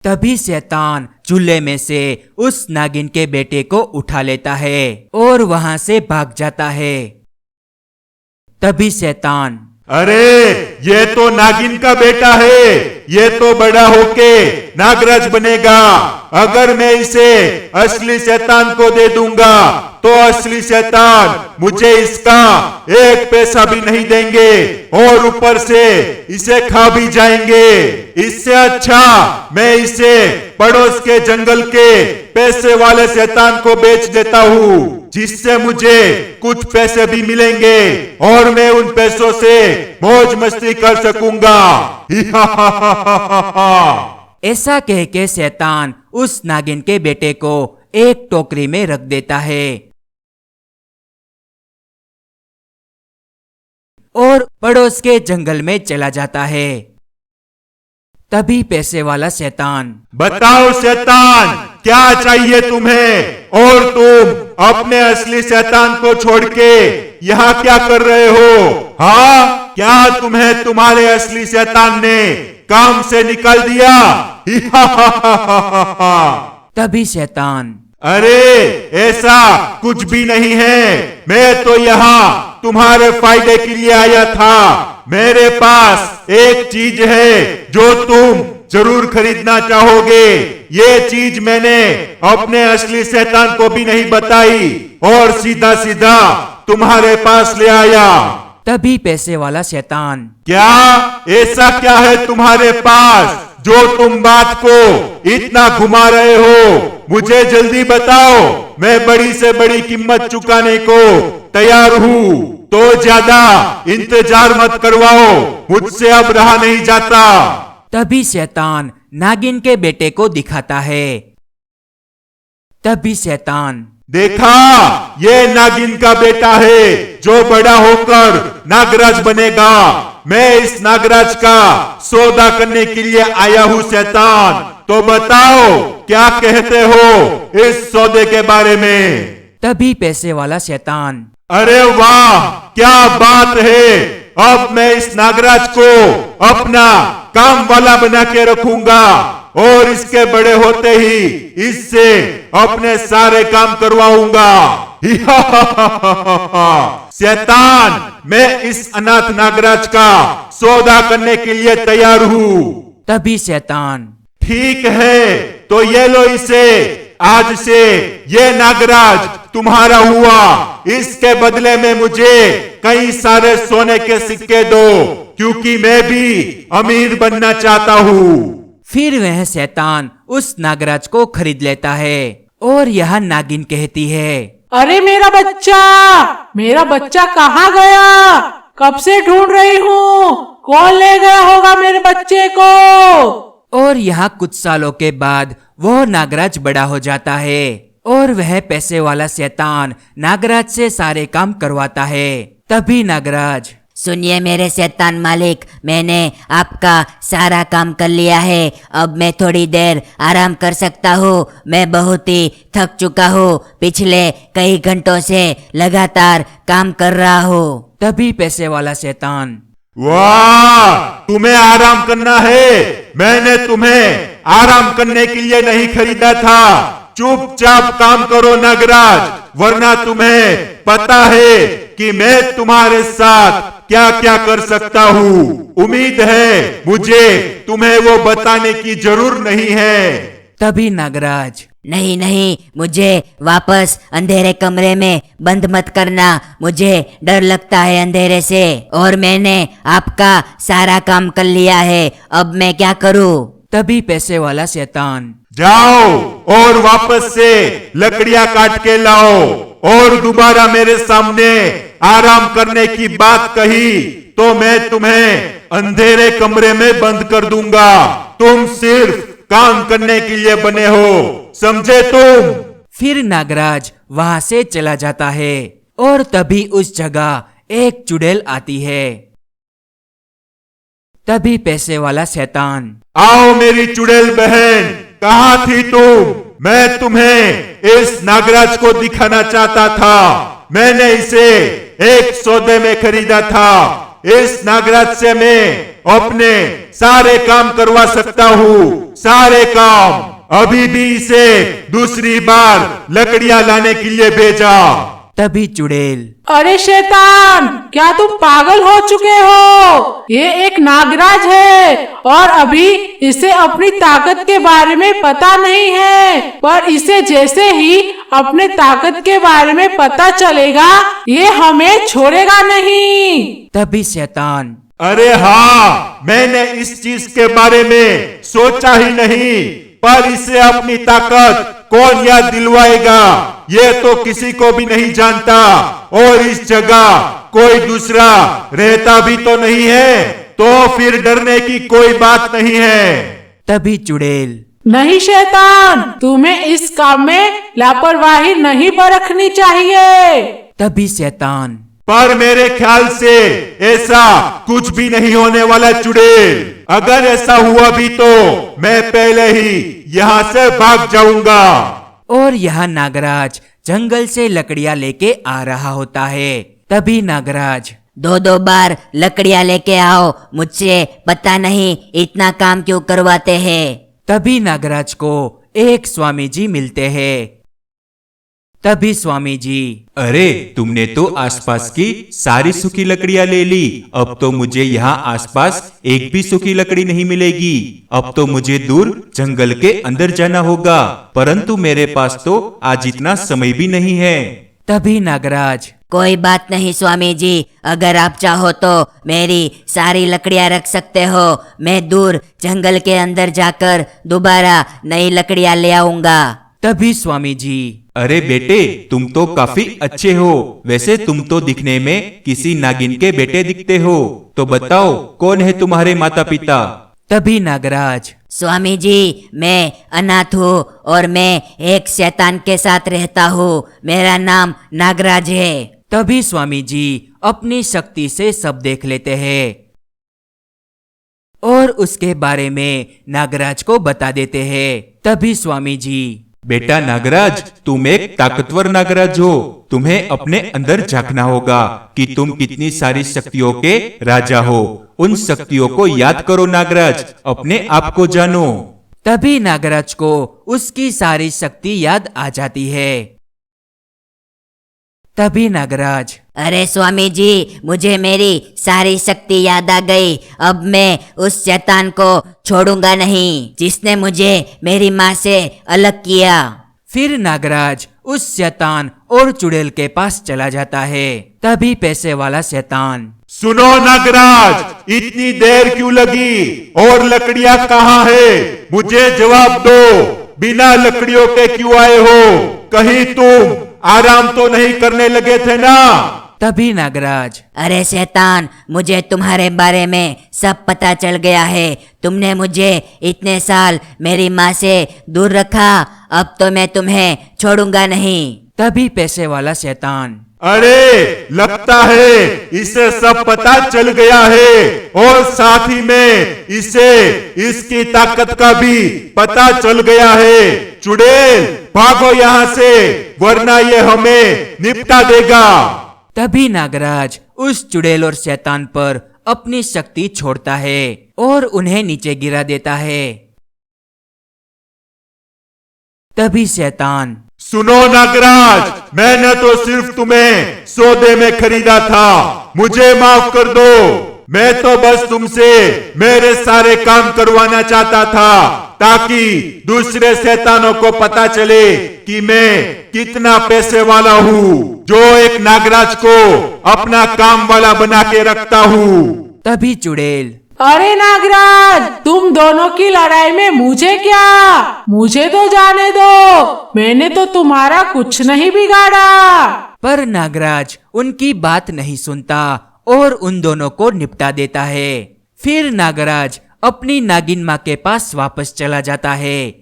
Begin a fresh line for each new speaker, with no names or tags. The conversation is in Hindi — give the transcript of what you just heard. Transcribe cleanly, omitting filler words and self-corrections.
तभी शैतान चूल्हे में से उस नागिन के बेटे को उठा लेता है और वहां से भाग जाता है। तभी शैतान,
अरे ये तो नागिन का बेटा है, ये तो बड़ा होके नागराज बनेगा। अगर मैं इसे असली शैतान को दे दूंगा तो असली शैतान मुझे इसका एक पैसा भी नहीं देंगे और ऊपर से इसे खा भी जाएंगे। इससे अच्छा मैं इसे पड़ोस के जंगल के पैसे वाले शैतान को बेच देता हूँ, जिससे मुझे कुछ पैसे भी मिलेंगे और मैं उन पैसों से मौज मस्ती कर सकूंगा।
ऐसा कह के शैतान उस नागिन के बेटे को एक टोकरी में रख देता है और पड़ोस के जंगल में चला जाता है। तभी पैसे वाला शैतान,
बताओ शैतान क्या चाहिए तुम्हें, और तुम अपने असली शैतान को छोड़ के यहाँ क्या कर रहे हो? हाँ, क्या तुम्हें तुम्हारे असली शैतान ने काम से निकाल दिया?
तभी शैतान,
अरे ऐसा कुछ भी नहीं है, मैं तो यहाँ तुम्हारे फायदे के लिए आया था। मेरे पास एक चीज है जो तुम जरूर खरीदना चाहोगे। ये चीज मैंने अपने असली शैतान को भी नहीं बताई और सीधा सीधा तुम्हारे पास ले आया।
तभी पैसे वाला शैतान,
क्या ऐसा क्या है तुम्हारे पास जो तुम बात को इतना घुमा रहे हो? मुझे जल्दी बताओ, मैं बड़ी से बड़ी कीमत चुकाने को तैयार हूँ। तो ज्यादा इंतजार मत करवाओ, मुझसे अब रहा नहीं जाता।
तभी शैतान नागिन के बेटे को दिखाता है। तभी शैतान,
देखा, ये नागिन का बेटा है जो बड़ा होकर नागराज बनेगा। मैं इस नागराज का सौदा करने के लिए आया हूँ शैतान। तो बताओ क्या कहते हो इस सौदे के बारे में?
तभी पैसे वाला शैतान,
अरे वाह, क्या बात है। अब मैं इस नागराज को अपना काम वाला बना के रखूंगा और इसके बड़े होते ही इससे अपने सारे काम करवाऊंगा। शैतान, मैं इस अनाथ नागराज का सौदा करने के लिए तैयार हूँ।
तभी शैतान,
ठीक है, तो ये लो इसे। आज से ये नागराज तुम्हारा हुआ। इसके बदले में मुझे कई सारे सोने के सिक्के दो, क्योंकि मैं भी अमीर बनना चाहता हूँ।
फिर वह शैतान उस नागराज को खरीद लेता है और यह नागिन कहती है,
अरे मेरा बच्चा कहाँ गया? कब से ढूंढ रही हूँ, कौन ले गया होगा मेरे बच्चे को?
और यहाँ कुछ सालों के बाद वह नागराज बड़ा हो जाता है और वह पैसे वाला शैतान नागराज से सारे काम करवाता है। तभी नागराज,
सुनिए मेरे शैतान मालिक, मैंने आपका सारा काम कर लिया है। अब मैं थोड़ी देर आराम कर सकता हूँ। मैं बहुत ही थक चुका हूँ, पिछले कई घंटों से लगातार काम कर रहा हूँ।
तभी पैसे वाला शैतान,
वाह, तुम्हें आराम करना है? मैंने तुम्हें आराम करने के लिए नहीं खरीदा था। चुपचाप काम करो नागराज, वरना तुम्हें पता है कि मैं तुम्हारे साथ क्या क्या कर सकता हूँ। उम्मीद है मुझे तुम्हें वो बताने की जरूर नहीं है।
तभी नागराज,
नहीं, मुझे वापस अंधेरे कमरे में बंद मत करना। मुझे डर लगता है अंधेरे से, और मैंने आपका सारा काम कर लिया है। अब मैं क्या करूँ?
तभी पैसे वाला शैतान,
जाओ और वापस से लकड़ियां काट के लाओ और दोबारा मेरे सामने आराम करने की बात कही तो मैं तुम्हें अंधेरे कमरे में बंद कर दूंगा। तुम सिर्फ काम करने के लिए बने हो, समझे तुम?
फिर नागराज वहां से चला जाता है और तभी उस जगह एक चुड़ैल आती है। तभी पैसे वाला शैतान,
आओ मेरी चुड़ैल बहन, कहाँ थी तुम? मैं तुम्हें इस नागराज को दिखाना चाहता था। मैंने इसे एक सौदे में खरीदा था। इस नागराज से मैं अपने सारे काम करवा सकता हूँ, सारे काम। अभी भी इसे दूसरी बार लकड़ियां लाने के लिए भेजा।
तभी चुड़ैल,
अरे शैतान, क्या तुम पागल हो चुके हो? ये एक नागराज है और अभी इसे अपनी ताकत के बारे में पता नहीं है, पर इसे जैसे ही अपने ताकत के बारे में पता चलेगा ये हमें छोड़ेगा नहीं।
तभी शैतान,
अरे हाँ, मैंने इस चीज के बारे में सोचा ही नहीं, पर इसे अपनी ताकत कौन याद दिलवाएगा ये तो किसी को भी नहीं जानता, और इस जगह कोई दूसरा रहता भी तो नहीं है, तो फिर डरने की कोई बात नहीं है।
तभी चुड़ैल,
नहीं शैतान, तुम्हें इस काम में लापरवाही नहीं बरतनी चाहिए।
तभी शैतान,
पर मेरे ख्याल से ऐसा कुछ भी नहीं होने वाला चुड़ैल। अगर ऐसा हुआ भी तो मैं पहले ही यहाँ से भाग जाऊंगा।
और यहाँ नागराज जंगल से लकड़ियाँ लेके आ रहा होता है। तभी नागराज,
दो बार लकड़ियाँ लेके आओ, मुझसे पता नहीं इतना काम क्यों करवाते हैं।
तभी नागराज को एक स्वामी जी मिलते हैं। तभी स्वामी जी,
अरे तुमने तो आसपास की सारी सूखी लकड़ियां ले ली, अब तो मुझे यहाँ आसपास एक भी सूखी लकड़ी नहीं मिलेगी। अब तो मुझे दूर जंगल के अंदर जाना होगा, परंतु मेरे पास तो आज इतना समय भी नहीं है।
तभी नागराज,
कोई बात नहीं स्वामी जी, अगर आप चाहो तो मेरी सारी लकड़ियाँ रख सकते हो। मैं दूर जंगल के अंदर जाकर दोबारा नई लकड़ियाँ ले आऊंगा।
तभी स्वामी जी,
अरे बेटे, तुम तो काफी अच्छे हो। वैसे तुम तो दिखने में किसी नागिन के बेटे दिखते हो, तो बताओ कौन है तुम्हारे माता पिता?
तभी नागराज,
स्वामी जी, मैं अनाथ हूँ और मैं एक शैतान के साथ रहता हूँ। मेरा नाम नागराज है।
तभी स्वामी जी अपनी शक्ति से सब देख लेते हैं और उसके बारे में नागराज को बता देते हैं। तभी स्वामी जी,
बेटा नागराज, तुम एक ताकतवर नागराज हो। तुम्हें अपने अंदर झांकना होगा कि तुम कितनी सारी शक्तियों के राजा हो। उन शक्तियों को याद करो नागराज, अपने आप को जानो।
तभी नागराज को उसकी सारी शक्ति याद आ जाती है। तभी नागराज,
अरे स्वामी जी, मुझे मेरी सारी शक्ति याद आ गई। अब मैं उस शैतान को छोड़ूंगा नहीं जिसने मुझे मेरी माँ से अलग किया।
फिर नागराज उस शैतान और चुड़ैल के पास चला जाता है। तभी पैसे वाला शैतान,
सुनो नागराज, इतनी देर क्यों लगी और लकड़ियां कहाँ है? मुझे जवाब दो। बिना लकड़ियों के क्यों आए हो? कहीं तुम आराम तो नहीं करने लगे थे ना?
तभी नागराज,
अरे शैतान, मुझे तुम्हारे बारे में सब पता चल गया है। तुमने मुझे इतने साल मेरी माँ से दूर रखा, अब तो मैं तुम्हें छोड़ूंगा नहीं।
तभी पैसे वाला शैतान,
अरे लगता है इसे सब पता चल गया है, और साथ ही में इसे इसकी ताकत का भी पता चल गया है। चुड़ैल, भागो यहाँ से, वरना ये हमें निपटा देगा।
तभी नागराज उस चुड़ैल और शैतान पर अपनी शक्ति छोड़ता है और उन्हें नीचे गिरा देता है। तभी शैतान,
सुनो नागराज, मैंने तो सिर्फ तुम्हें सौदे में खरीदा था, मुझे माफ कर दो। मैं तो बस तुमसे मेरे सारे काम करवाना चाहता था, ताकि दूसरे शैतानों को पता चले कि मैं कितना पैसे वाला हूँ, जो एक नागराज को अपना काम वाला बना के रखता हूँ।
तभी चुड़ैल,
अरे नागराज, तुम दोनों की लड़ाई में मुझे क्या? मुझे तो जाने दो, मैंने तो तुम्हारा कुछ नहीं बिगाड़ा।
पर नागराज उनकी बात नहीं सुनता और उन दोनों को निपटा देता है। फिर नागराज अपनी नागिन माँ के पास वापस चला जाता है।